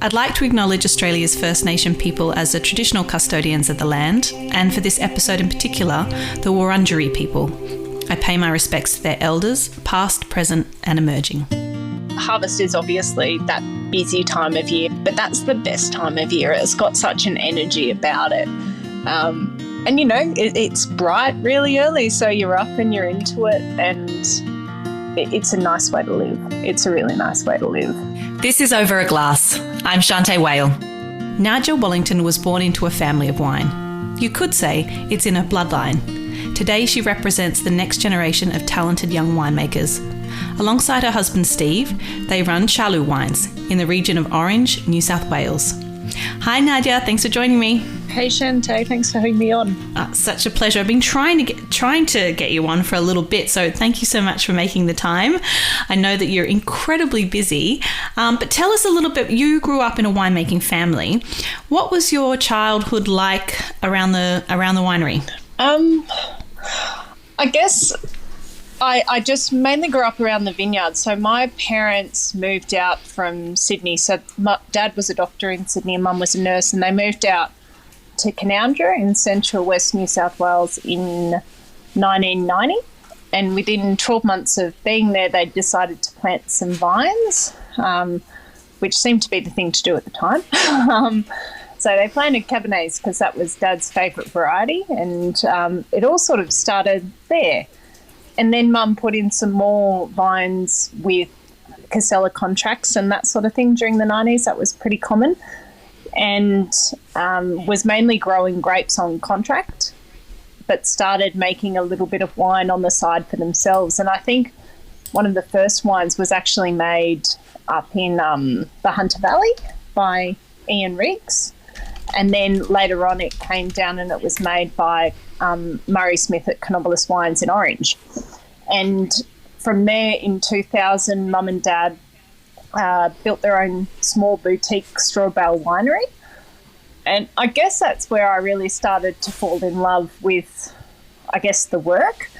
I'd like to acknowledge Australia's First Nation people as the traditional custodians of the land, and for this episode in particular, the Wurundjeri people. I pay my respects to their elders, past, present and emerging. Harvest is obviously that busy time of year, but that's the best time of year. It's got such an energy about it. And, you know, it's bright really early, so you're up and you're into it, and it's a nice way to live. It's a really nice way to live. This is Over a Glass. I'm Shanteh Wale. Nadja Wallington was born into a family of wine. You could say it's in her bloodline. Today she represents the next generation of talented young winemakers. Alongside her husband Steve, they run Chalou Wines in the region of Orange, New South Wales. Hi Nadja, thanks for joining me. Hey Shanteh, thanks for having me on. Such a pleasure. I've been trying to get you on for a little bit, so thank you so much for making the time. I know that you're incredibly busy, but tell us a little bit. You grew up in a winemaking family. What was your childhood like around the winery? I guess I just mainly grew up around the vineyard. So my parents moved out from Sydney. So my dad was a doctor in Sydney and mum was a nurse, and they moved out to Canowindra in central West New South Wales in 1990. And within 12 months of being there, they decided to plant some vines, which seemed to be the thing to do at the time. So they planted Cabernets because that was Dad's favourite variety, and it all sort of started there. And then Mum put in some more vines with Casella contracts and that sort of thing during the 90s. That was pretty common, and was mainly growing grapes on contract, but started making a little bit of wine on the side for themselves. And I think one of the first wines was actually made up in the Hunter Valley by Ian Riggs. And then later on it came down and it was made by Murray Smith at Canobolas Wines in Orange. And from there in 2000, Mum and Dad built their own small boutique straw bale winery. And I guess that's where I really started to fall in love with, I guess, the work.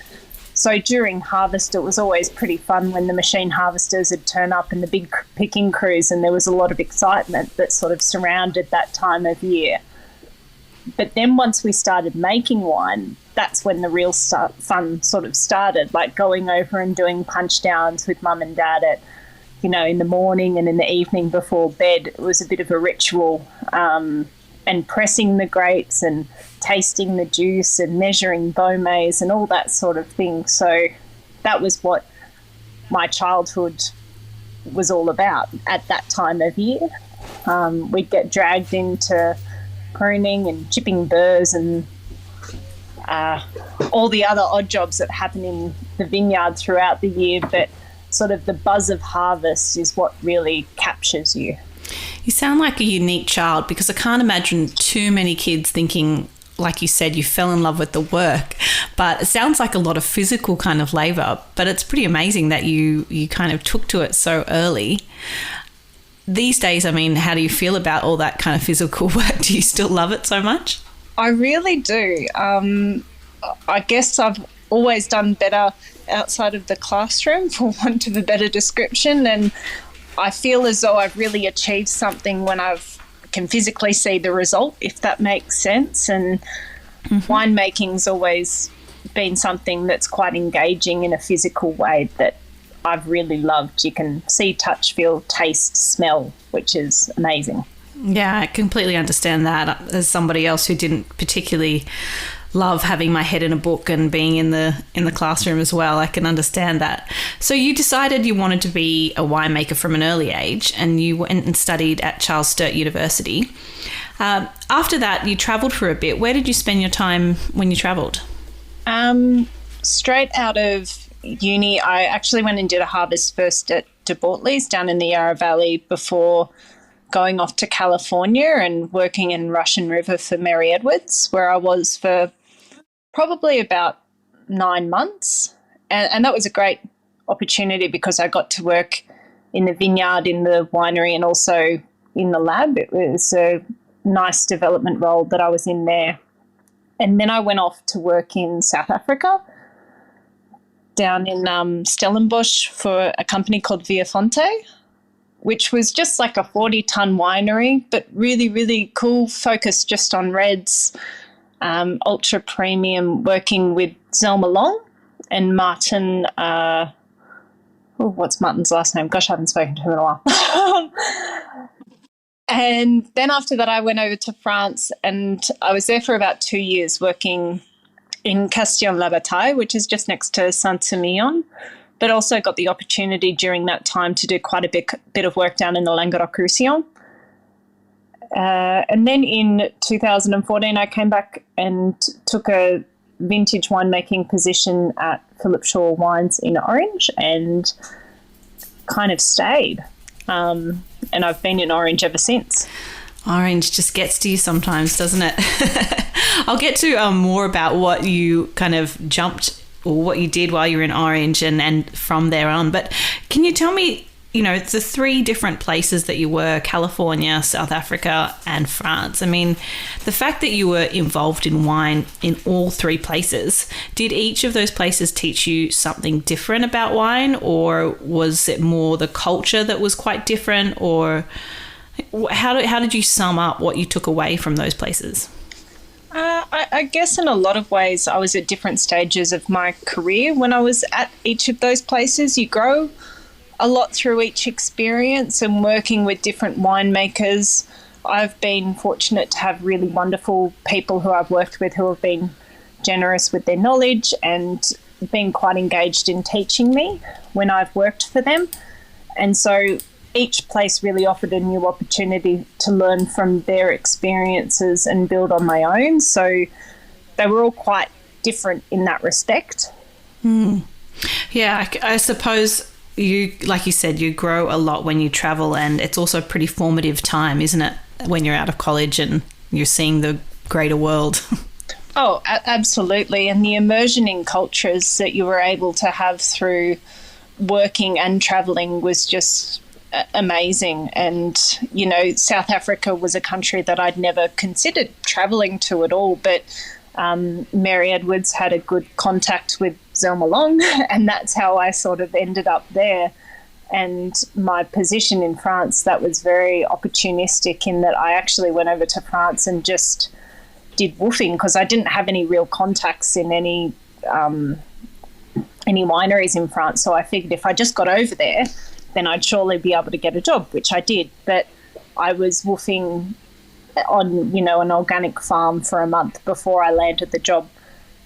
So during harvest, it was always pretty fun when the machine harvesters would turn up and the big picking crews, and there was a lot of excitement that sort of surrounded that time of year. But then once we started making wine, that's when the real fun sort of started, like going over and doing punch downs with Mum and Dad at, you know, in the morning and in the evening before bed. It was a bit of a ritual, and pressing the grapes and tasting the juice and measuring Beaumets and all that sort of thing. So that was what my childhood was all about at that time of year. We'd get dragged into pruning and chipping burrs and all the other odd jobs that happen in the vineyard throughout the year, but sort of the buzz of harvest is what really captures you. You sound like a unique child, because I can't imagine too many kids thinking, like you said, you fell in love with the work, but it sounds like a lot of physical kind of labour, but it's pretty amazing that you kind of took to it so early. These days, I mean, how do you feel about all that kind of physical work? Do you still love it so much? I really do. I guess I've always done better outside of the classroom, for want of a better description, and I feel as though I've really achieved something when I can physically see the result, if that makes sense. And winemaking's always been something that's quite engaging in a physical way that I've really loved. You can see, touch, feel, taste, smell, which is amazing. Yeah, I completely understand that. As somebody else who didn't particularly love having my head in a book and being in the classroom as well, I can understand that. So you decided you wanted to be a winemaker from an early age, and you went and studied at Charles Sturt University. After that, you travelled for a bit. Where did you spend your time when you travelled? Straight out of uni, I actually went and did a harvest first at De Bortley's down in the Yarra Valley before going off to California and working in Russian River for Mary Edwards, where I was for probably about 9 months. And that was a great opportunity because I got to work in the vineyard, in the winery, and also in the lab. It was a nice development role that I was in there. And then I went off to work in South Africa, down in Stellenbosch, for a company called Via Fonte. which was just like a 40-ton winery, but really, really cool, focused just on reds, ultra premium, working with Zelma Long and Martin. What's Martin's last name? Gosh, I haven't spoken to him in a while. And then after that, I went over to France, and I was there for about 2 years working in Castillon-la-Bataille, which is just next to Saint-Emilion, but also got the opportunity during that time to do quite a bit of work down in the Languedoc-Roussillon. And then in 2014, I came back and took a vintage winemaking position at Chalou Wines in Orange and kind of stayed. And I've been in Orange ever since. Orange just gets to you sometimes, doesn't it? I'll get to more about what you kind of jumped or what you did while you were in Orange and from there on. But can you tell me, it's the 3 different places that you were, California, South Africa and France. I mean, the fact that you were involved in wine in all 3 places, did each of those places teach you something different about wine, or was it more the culture that was quite different, or how did you sum up what you took away from those places? I guess in a lot of ways I was at different stages of my career when I was at each of those places. You grow a lot through each experience and working with different winemakers. I've been fortunate to have really wonderful people who I've worked with who have been generous with their knowledge and been quite engaged in teaching me when I've worked for them. And so each place really offered a new opportunity to learn from their experiences and build on my own. So they were all quite different in that respect. Yeah, I suppose you, like you said, you grow a lot when you travel, and it's also a pretty formative time, isn't it, when you're out of college and you're seeing the greater world? Oh, absolutely. And the immersion in cultures that you were able to have through working and traveling was just amazing. And, South Africa was a country that I'd never considered traveling to at all, but Mary Edwards had a good contact with Zelma Long, and that's how I sort of ended up there. And my position in France, that was very opportunistic in that I actually went over to France and just did woofing because I didn't have any real contacts in any wineries in France. So I figured if I just got over there, then I'd surely be able to get a job, which I did. But I was woofing on, an organic farm for a month before I landed the job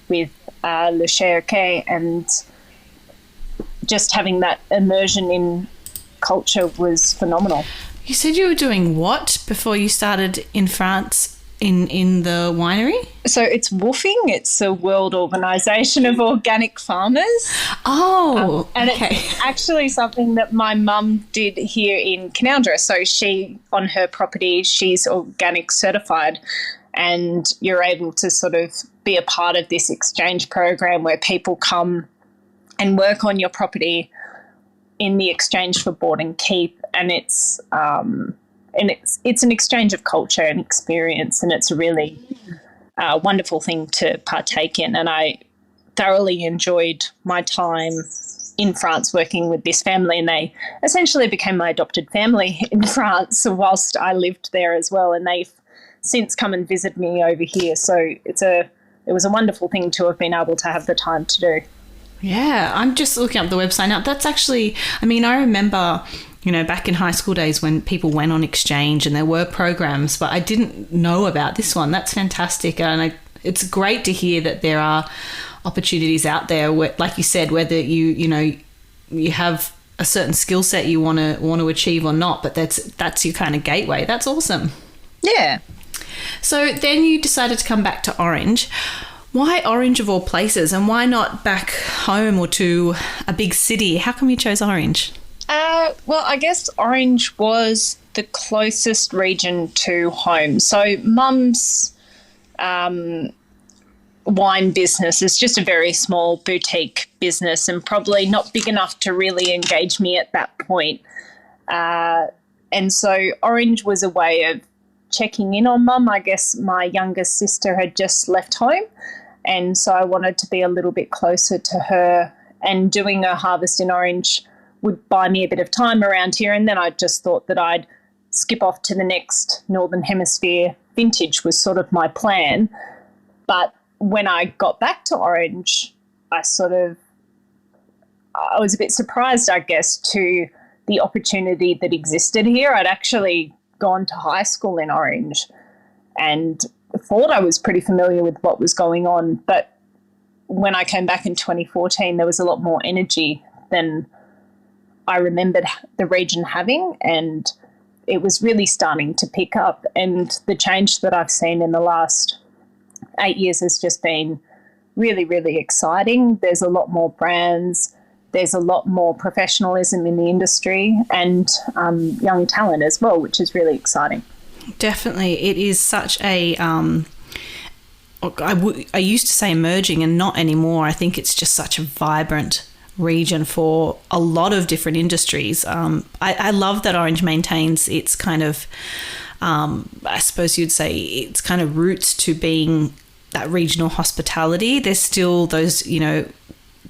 with Le Cherquet, and just having that immersion in culture was phenomenal. You said you were doing what before you started in France in the winery? So it's WOOFing. It's the World Organisation of Organic Farmers. Oh, and okay. It's actually something that my mum did here in Canowindra. So she, on her property, she's organic certified, and you're able to sort of be a part of this exchange program where people come and work on your property in the exchange for board and keep, and it's an exchange of culture and experience, and it's a really wonderful thing to partake in. And I thoroughly enjoyed my time in France working with this family, and they essentially became my adopted family in France whilst I lived there as well, and they've since come and visit me over here. So it was a wonderful thing to have been able to have the time to do. Yeah, I'm just looking up the website now. That's actually, I remember, back in high school days when people went on exchange and there were programs, but I didn't know about this one. That's fantastic. And it's great to hear that there are opportunities out there where, like you said, whether you have a certain skill set you want to achieve or not, but that's your kind of gateway. That's awesome. Yeah. So then you decided to come back to Orange. Why Orange of all places, and why not back home or to a big city? How come you chose Orange? Well, I guess Orange was the closest region to home. So Mum's wine business is just a very small boutique business and probably not big enough to really engage me at that point. And so Orange was a way of checking in on Mum. I guess my youngest sister had just left home, and so I wanted to be a little bit closer to her, and doing a harvest in Orange would buy me a bit of time around here, and then I just thought that I'd skip off to the next Northern Hemisphere vintage was sort of my plan. But when I got back to Orange, I was a bit surprised, I guess, to the opportunity that existed here. I'd actually gone to high school in Orange and thought I was pretty familiar with what was going on. But when I came back in 2014, there was a lot more energy than I remembered the region having, and it was really starting to pick up. And the change that I've seen in the last 8 years has just been really, really exciting. There's a lot more brands. There's a lot more professionalism in the industry and young talent as well, which is really exciting. Definitely. It is such a, I used to say emerging and not anymore. I think it's just such a vibrant region for a lot of different industries. I love that Orange maintains its kind of, I suppose you'd say, its kind of roots to being that regional hospitality. There's still those,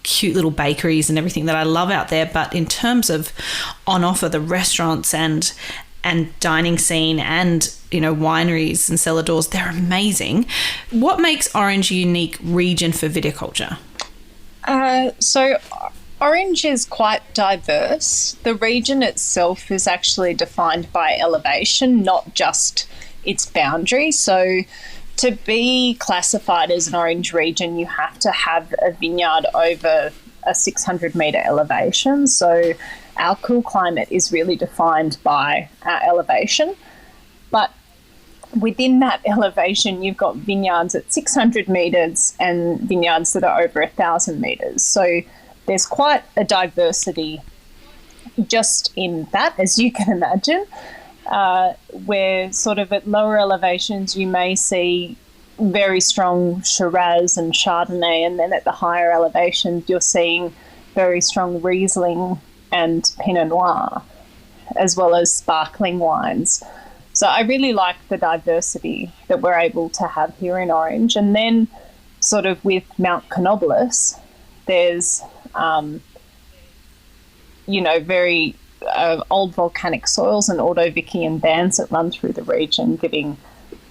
cute little bakeries and everything that I love out there, but in terms of on offer, the restaurants and dining scene and wineries and cellar doors, they're amazing. What makes Orange a unique region for viticulture? So Orange is quite diverse. The region itself is actually defined by elevation, not just its boundary. So to be classified as an orange region, you have to have a vineyard over a 600 metre elevation. So our cool climate is really defined by our elevation. But within that elevation, you've got vineyards at 600 metres and vineyards that are over 1,000 metres. So there's quite a diversity just in that, as you can imagine. Where sort of at lower elevations you may see very strong Shiraz and Chardonnay, and then at the higher elevations you're seeing very strong Riesling and Pinot Noir, as well as sparkling wines. So I really like the diversity that we're able to have here in Orange. And then sort of with Mount Canobolas, there's, very old volcanic soils and Ordovician bands that run through the region, giving,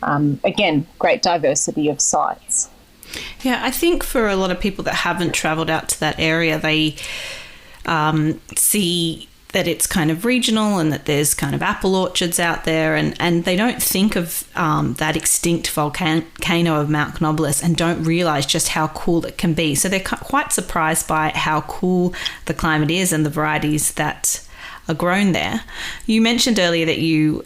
again, great diversity of sites. Yeah, I think for a lot of people that haven't travelled out to that area, they see that it's kind of regional and that there's kind of apple orchards out there, and they don't think of that extinct volcano of Mount Canobolas and don't realise just how cool it can be. So they're quite surprised by how cool the climate is and the varieties that are grown there. You mentioned earlier that you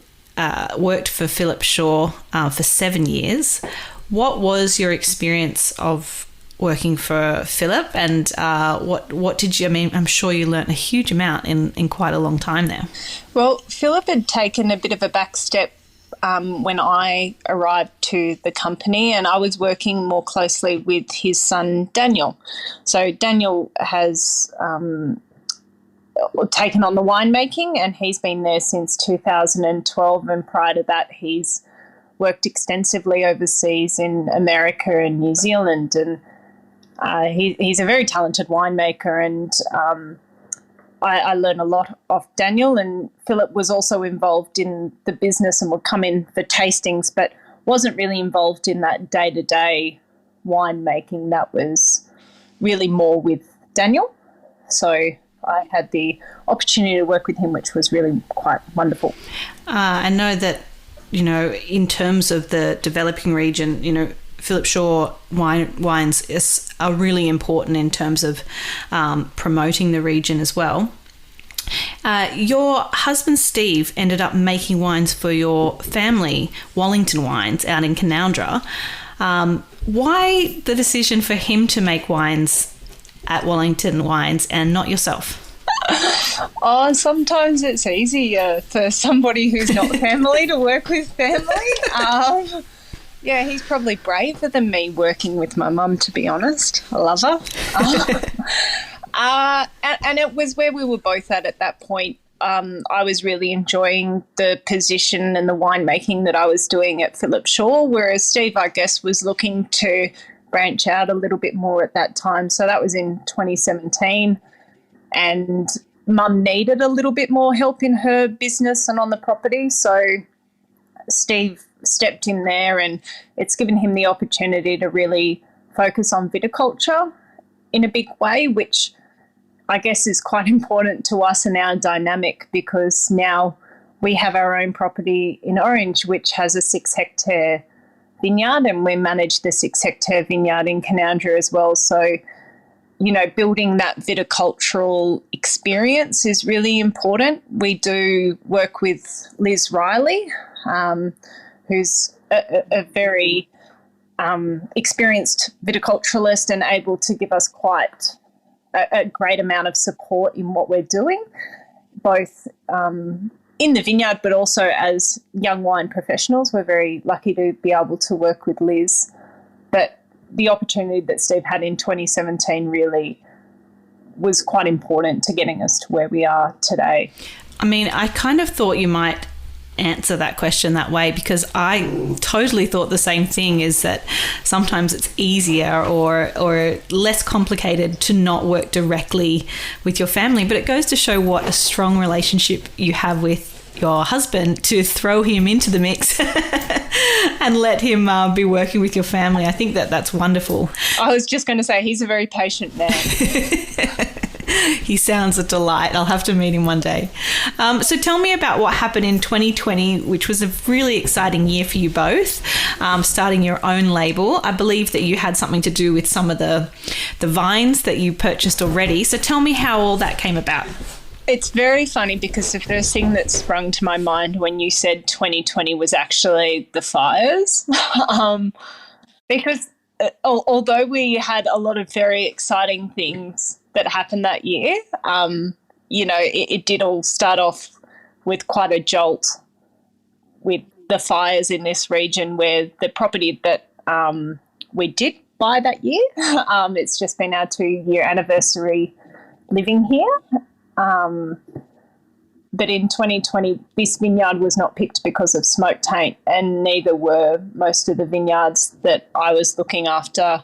worked for Philip Shaw for 7 years. What was your experience of working for Philip, and what did you, I'm sure you learnt a huge amount in quite a long time there. Well, Philip had taken a bit of a back step when I arrived to the company, and I was working more closely with his son Daniel. So Daniel has taken on the winemaking, and he's been there since 2012, and prior to that he's worked extensively overseas in America and New Zealand, and he's a very talented winemaker, and I learned a lot off Daniel. And Philip was also involved in the business and would come in for tastings, but wasn't really involved in that day-to-day winemaking. That was really more with Daniel. So I had the opportunity to work with him, which was really quite wonderful. I know that, in terms of the developing region, Philip Shaw wines are really important in terms of promoting the region as well. Your husband Steve ended up making wines for your family, Wallington Wines, out in Canowindra. Why the decision for him to make wines at Wallington Wines and not yourself? Oh, sometimes it's easier for somebody who's not family to work with family. Yeah, he's probably braver than me working with my mum, to be honest. I love her. And it was where we were both at that point. I was really enjoying the position and the winemaking that I was doing at Philip Shaw, whereas Steve, I guess, was looking to branch out a little bit more at that time. So that was in 2017. And Mum needed a little bit more help in her business and on the property. So Steve stepped in there, and it's given him the opportunity to really focus on viticulture in a big way, which I guess is quite important to us and our dynamic, because now we have our own property in Orange, which has a 6-hectare vineyard, and we manage the 6-hectare vineyard in Canandra as well. So, you know, building that viticultural experience is really important. We do work with Liz Riley, who's a very experienced viticulturalist and able to give us quite a great amount of support in what we're doing, both in the vineyard but also as young wine professionals. We're very lucky to be able to work with Liz. But the opportunity that Steve had in 2017 really was quite important to getting us to where we are today. I mean, I kind of thought you might answer that question that way, because I totally thought the same thing, is that sometimes it's easier or less complicated to not work directly with your family. But it goes to show what a strong relationship you have with your husband to throw him into the mix and let him be working with your family. I think that's wonderful. I was just going to say, he's a very patient man. He sounds a delight. I'll have to meet him one day. So tell me about what happened in 2020, which was a really exciting year for you both, starting your own label. I believe that you had something to do with some of the vines that you purchased already. So tell me how all that came about. It's very funny, because the first thing that sprung to my mind when you said 2020 was actually the fires. Because although we had a lot of very exciting things that happened that year, you know, it did all start off with quite a jolt with the fires in this region, where the property that we did buy that year, it's just been our 2-year anniversary living here. But in 2020, this vineyard was not picked because of smoke taint, and neither were most of the vineyards that I was looking after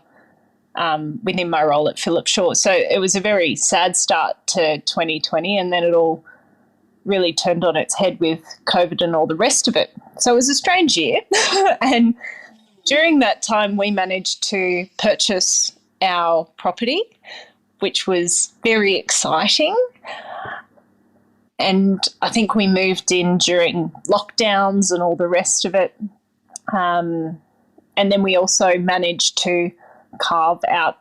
within my role at Philip Shaw. So it was a very sad start to 2020, and then it all really turned on its head with COVID and all the rest of it. So it was a strange year. And during that time, we managed to purchase our property, which was very exciting. And I think we moved in during lockdowns and all the rest of it. And then we also managed to carve out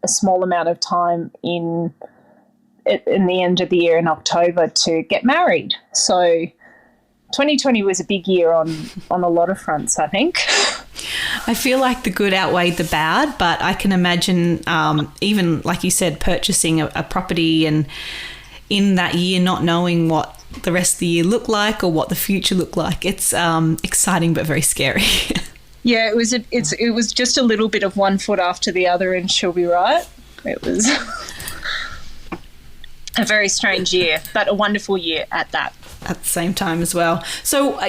a small amount of time in the end of the year in October to get married. So 2020 was a big year on a lot of fronts, I think. I feel like the good outweighed the bad, but I can imagine even, like you said, purchasing a property and in that year not knowing what the rest of the year looked like or what the future looked like. It's exciting but very scary. Yeah, it was just a little bit of one foot after the other and she'll be right. It was a very strange year, but a wonderful year at that. At the same time as well. So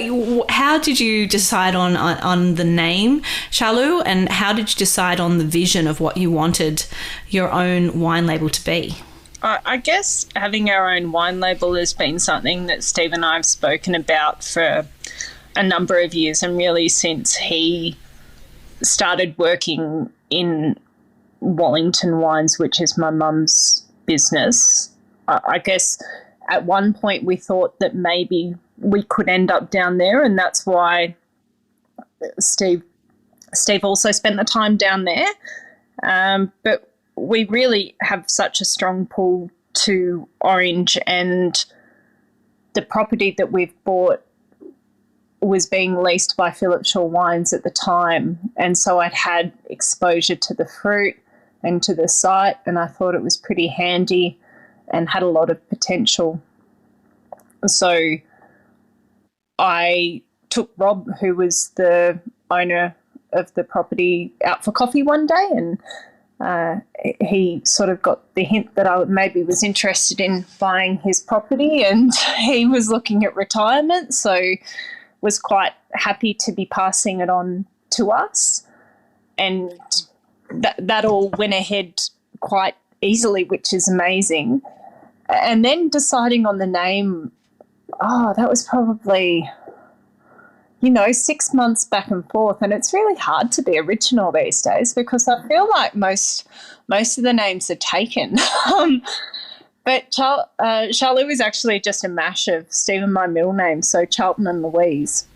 how did you decide on the name Chalou, and how did you decide on the vision of what you wanted your own wine label to be? I guess having our own wine label has been something that Steve and I have spoken about for a number of years, and really since he started working in Wallington Wines, which is my mum's business. I guess at one point we thought that maybe we could end up down there, and that's why Steve also spent the time down there. But we really have such a strong pull to Orange, and the property that we've bought was being leased by Philip Shaw Wines at the time, and so I'd had exposure to the fruit and to the site, and I thought it was pretty handy and had a lot of potential. So I took Rob, who was the owner of the property, out for coffee one day, and he sort of got the hint that I maybe was interested in buying his property, and he was looking at retirement, so was quite happy to be passing it on to us. And that all went ahead quite easily, which is amazing. And then deciding on the name, that was probably, 6 months back and forth. And it's really hard to be original these days because I feel like most of the names are taken. But Chalou is actually just a mash of Steve and my middle name, so Charlton and Louise.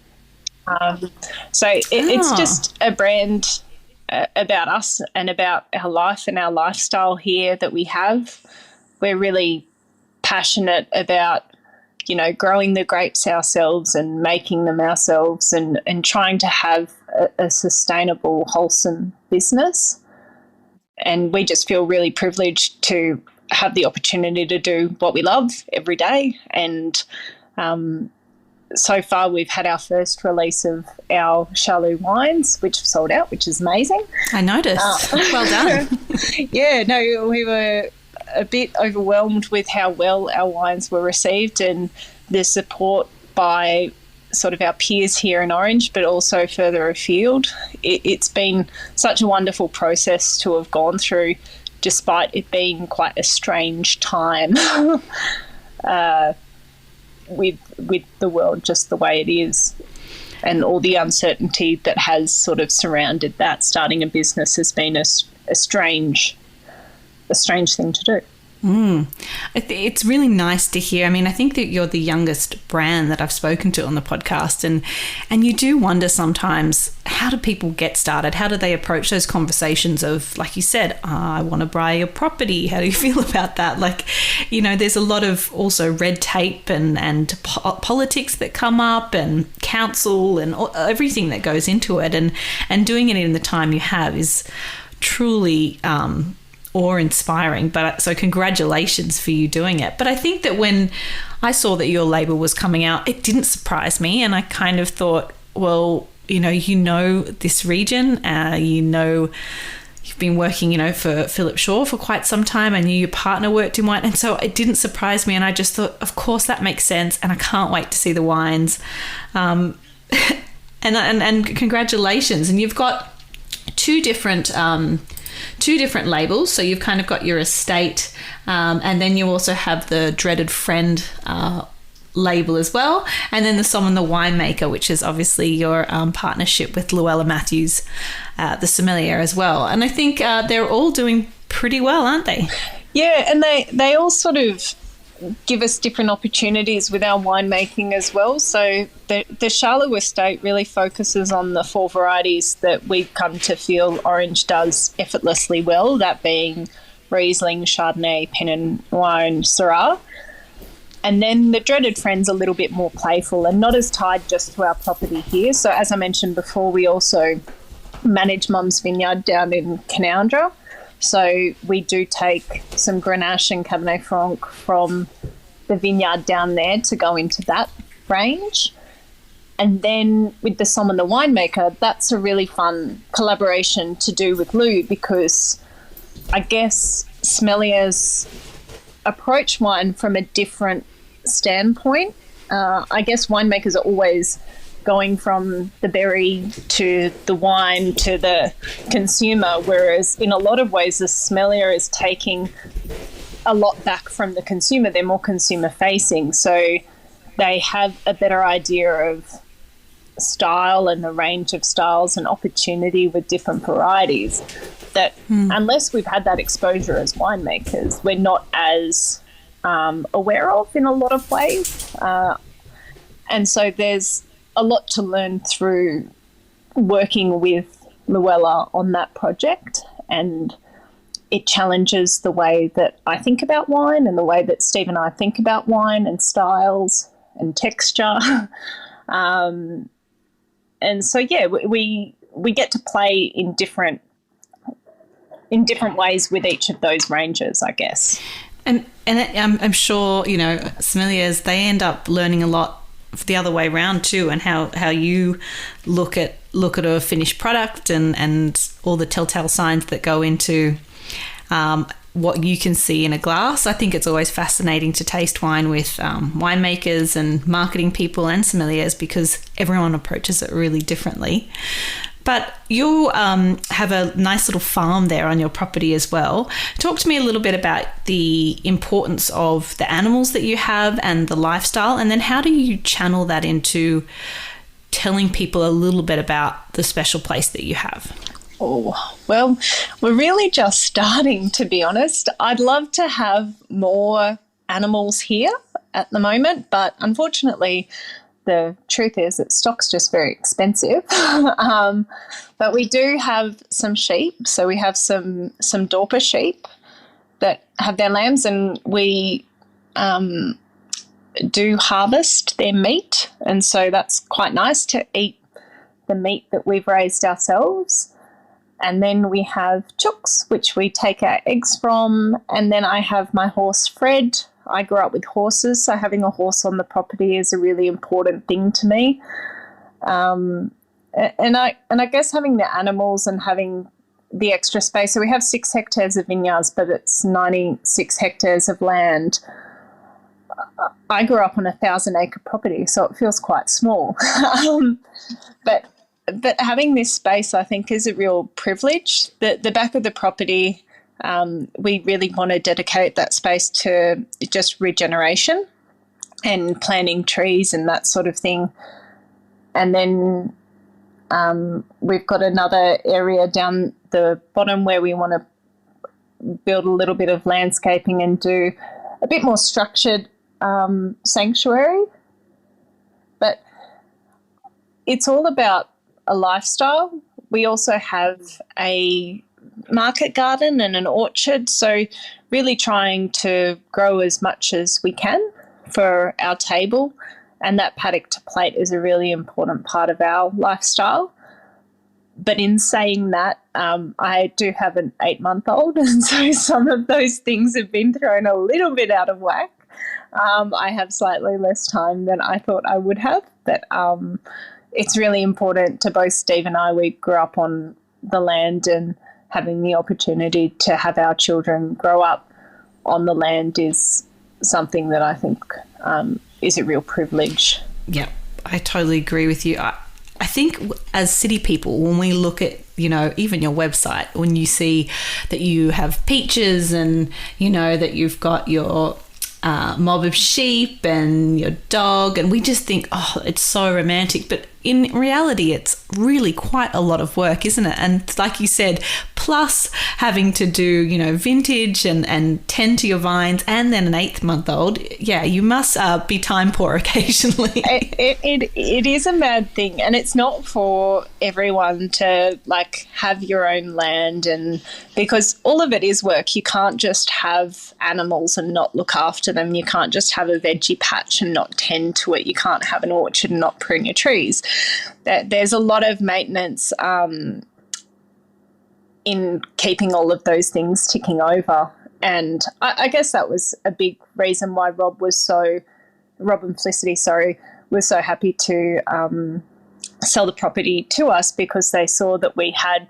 It's just a brand about us and about our life and our lifestyle here that we have. We're really passionate about, growing the grapes ourselves and making them ourselves and trying to have a sustainable, wholesome business. And we just feel really privileged to have the opportunity to do what we love every day. And so far we've had our first release of our Chalou Wines, which have sold out, which is amazing. I noticed. Well done. Yeah, no, we were a bit overwhelmed with how well our wines were received and the support by sort of our peers here in Orange, but also further afield. It's been such a wonderful process to have gone through, despite it being quite a strange time with the world just the way it is, and all the uncertainty that has sort of surrounded that. Starting a business has been a strange thing to do. It's really nice to hear. I mean, I think that you're the youngest brand that I've spoken to on the podcast, and you do wonder sometimes, how do people get started? How do they approach those conversations of, like you said, I want to buy your property. How do you feel about that? Like, there's a lot of also red tape and politics that come up, and council and everything that goes into it, and doing it in the time you have is truly awe-inspiring. But so congratulations for you doing it. But I think that when I saw that your label was coming out, it didn't surprise me, and I kind of thought, well, this region, you've been working, for Philip Shaw for quite some time. I knew your partner worked in wine, and so it didn't surprise me, and I just thought, of course that makes sense, and I can't wait to see the wines. And congratulations. And you've got two different labels. So you've kind of got your estate, and then you also have the dreaded friend label as well, and then the Sommelier the Winemaker, which is obviously your partnership with Luella Matthews, the sommelier as well. And I think they're all doing pretty well, aren't they? Yeah, and they all sort of give us different opportunities with our winemaking as well. So the Chalou estate really focuses on the 4 varieties that we've come to feel Orange does effortlessly well, that being Riesling, Chardonnay, Pinot Noir and Syrah. And then the dreaded friend's a little bit more playful and not as tied just to our property here. So as I mentioned before, we also manage Mum's Vineyard down in Canowindra. So we do take some Grenache and Cabernet Franc from the vineyard down there to go into that range. And then with the Sommelier the Winemaker, that's a really fun collaboration to do with Lou, because I guess sommeliers approach wine from a different standpoint. I guess winemakers are always going from the berry to the wine to the consumer, whereas in a lot of ways the sommelier is taking a lot back from the consumer. They're more consumer facing, so they have a better idea of style and the range of styles and opportunity with different varieties that unless we've had that exposure as winemakers, we're not as aware of in a lot of ways. And so there's a lot to learn through working with Luella on that project, and it challenges the way that I think about wine and the way that Steve and I think about wine and styles and texture. And so, yeah, we get to play in different ways with each of those ranges, I guess. And I'm sure, sommeliers, they end up learning a lot the other way around too, and how you look at a finished product and all the telltale signs that go into what you can see in a glass. I think it's always fascinating to taste wine with winemakers and marketing people and sommeliers, because everyone approaches it really differently. But you have a nice little farm there on your property as well. Talk to me a little bit about the importance of the animals that you have and the lifestyle, and then how do you channel that into telling people a little bit about the special place that you have? Oh, well, we're really just starting, to be honest. I'd love to have more animals here at the moment, but unfortunately, the truth is that stock's just very expensive. But we do have some sheep. So we have some Dorper sheep that have their lambs, and we do harvest their meat. And so that's quite nice to eat the meat that we've raised ourselves. And then we have chooks, which we take our eggs from. And then I have my horse, Fred. I grew up with horses, so having a horse on the property is a really important thing to me. And I guess having the animals and having the extra space. So we have 6 hectares of vineyards, but it's 96 hectares of land. I grew up on a 1,000-acre property, so it feels quite small. But having this space, I think, is a real privilege. The back of the property, we really want to dedicate that space to just regeneration and planting trees and that sort of thing. And then we've got another area down the bottom where we want to build a little bit of landscaping and do a bit more structured sanctuary. But it's all about a lifestyle. We also have a market garden and an orchard, so really trying to grow as much as we can for our table, and that paddock to plate is a really important part of our lifestyle. But in saying that, I do have an 8-month-old, and so some of those things have been thrown a little bit out of whack. I have slightly less time than I thought I would have, but it's really important to both Steve and I. We grew up on the land, and having the opportunity to have our children grow up on the land is something that I think is a real privilege. Yeah, I totally agree with you. I think as city people, when we look at, even your website, when you see that you have peaches and, that you've got your mob of sheep and your dog, and we just think, oh, it's so romantic. But in reality, it's really quite a lot of work, isn't it? And like you said, plus having to do, vintage and tend to your vines, and then an 8-month-old. Yeah, you must be time poor occasionally. It is a mad thing, and it's not for everyone to have your own land, and because all of it is work. You can't just have animals and not look after them. You can't just have a veggie patch and not tend to it. You can't have an orchard and not prune your trees. There's a lot of maintenance in keeping all of those things ticking over. And I guess that was a big reason why Rob and Felicity, was so happy to sell the property to us, because they saw that we had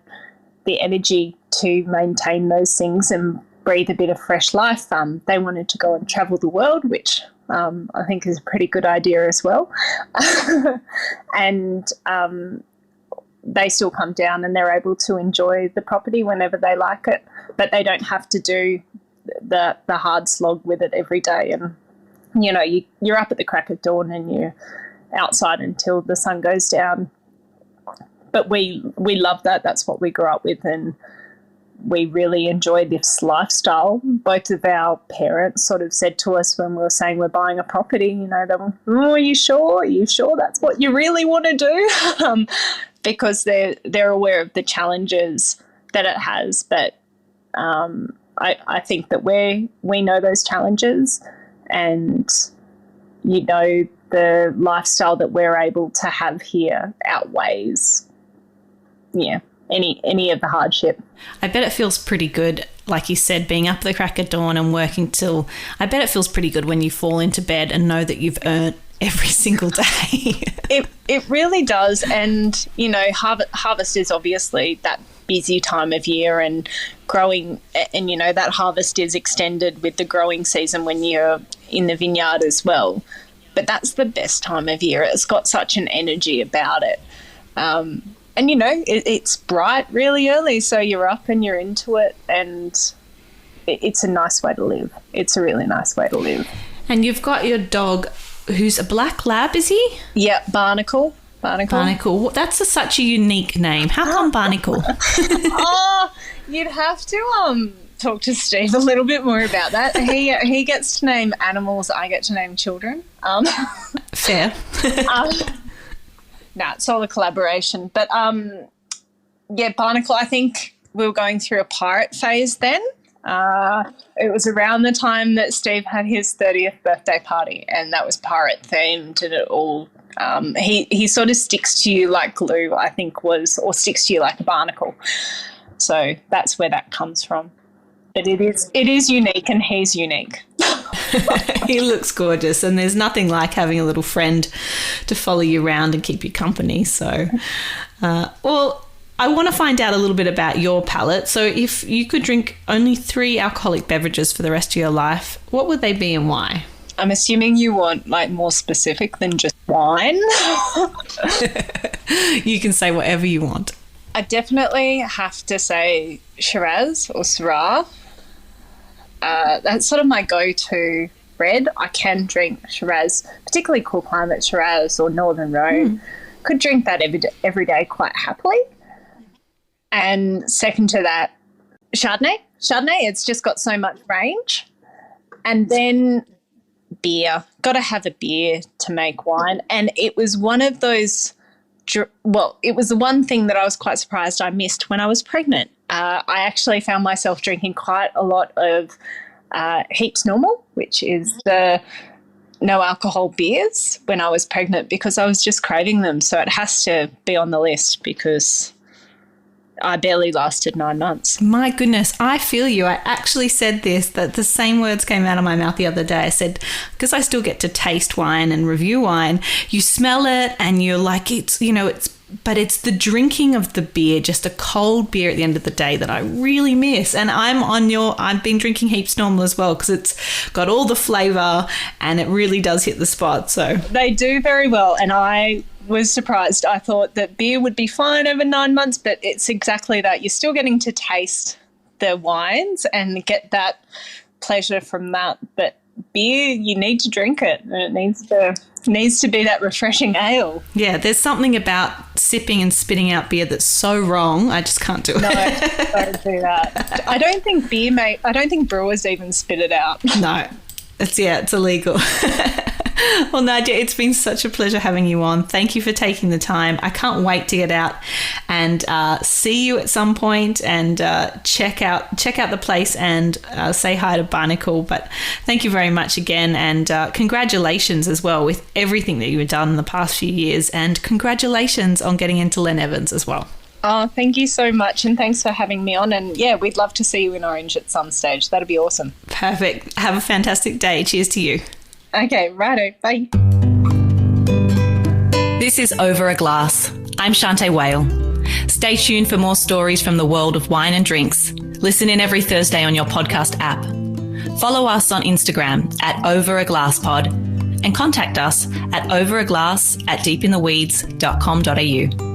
the energy to maintain those things and breathe a bit of fresh life. They wanted to go and travel the world, which I think is a pretty good idea as well. And they still come down and they're able to enjoy the property whenever they like it, but they don't have to do the hard slog with it every day. And, you're up at the crack of dawn and you're outside until the sun goes down. But we love that. That's what we grew up with, and we really enjoy this lifestyle. Both of our parents sort of said to us when we were saying we're buying a property, they were, oh, are you sure? Are you sure that's what you really want to do? Because they're aware of the challenges that it has. But I think that we know those challenges, and, the lifestyle that we're able to have here outweighs, any of the hardship. I bet it feels pretty good, like you said, being up the crack of dawn and working till. I bet it feels pretty good when you fall into bed and know that you've earned every single day. It really does. And, harvest is obviously that busy time of year, and growing, and, that harvest is extended with the growing season when you're in the vineyard as well. But that's the best time of year. It's got such an energy about it. And, it's bright really early, so you're up and you're into it, and it's a nice way to live. It's a really nice way to live. And you've got your dog who's a black lab, is he? Yeah, Barnacle. Barnacle. That's such a unique name. How come Barnacle? Oh, you'd have to talk to Steve a little bit more about that. He gets to name animals. I get to name children. Fair. No, it's all a collaboration. But, Barnacle, I think we were going through a pirate phase then. It was around the time that Steve had his 30th birthday party, and that was pirate themed, and it all he sort of sticks to you like glue, I think or sticks to you like a barnacle. So that's where that comes from. But it is unique, and he's unique. He looks gorgeous, and there's nothing like having a little friend to follow you around and keep you company. So, I want to find out a little bit about your palate. So if you could drink only 3 alcoholic beverages for the rest of your life, what would they be and why? I'm assuming you want more specific than just wine. You can say whatever you want. I definitely have to say Shiraz or Syrah. That's sort of my go-to red. I can drink Shiraz, particularly cool climate Shiraz or Northern Rhone. Could drink that every day quite happily. And second to that, Chardonnay. It's just got so much range. And then beer. Got to have a beer to make wine. And it was one of those, it was the one thing that I was quite surprised I missed when I was pregnant. I actually found myself drinking quite a lot of Heaps Normal, which is the no alcohol beers, when I was pregnant, because I was just craving them. So it has to be on the list because I barely lasted 9 months. My goodness, I feel you. I actually said that the same words came out of my mouth the other day. I said, because I still get to taste wine and review wine, you smell it and you're like, but it's the drinking of the beer, just a cold beer at the end of the day, that I really miss. And I've been drinking Heaps Normal as well, because it's got all the flavour and it really does hit the spot. So they do very well, and I was surprised. I thought that beer would be fine over 9 months, but it's exactly that. You're still getting to taste the wines and get that pleasure from that. But beer, you need to drink it, and it needs to be that refreshing ale. Yeah, there's something about sipping and spitting out beer that's so wrong. I just can't do it. No, don't do that. I don't think brewers even spit it out. No, it's illegal. Well, Nadja, it's been such a pleasure having you on. Thank you for taking the time. I can't wait to get out and see you at some point and check out the place and say hi to Barnacle. But thank you very much again, and congratulations as well with everything that you've done in the past few years, and congratulations on getting into Len Evans as well. Oh, thank you so much, and thanks for having me on. And yeah, we'd love to see you in Orange at some stage. That'd be awesome. Perfect. Have a fantastic day. Cheers to you. Okay, righto. Bye. This is Over a Glass. I'm Shanteh Wale. Stay tuned for more stories from the world of wine and drinks. Listen in every Thursday on your podcast app. Follow us on Instagram at overaglasspod and contact us at overaglass@deepintheweeds.com.au.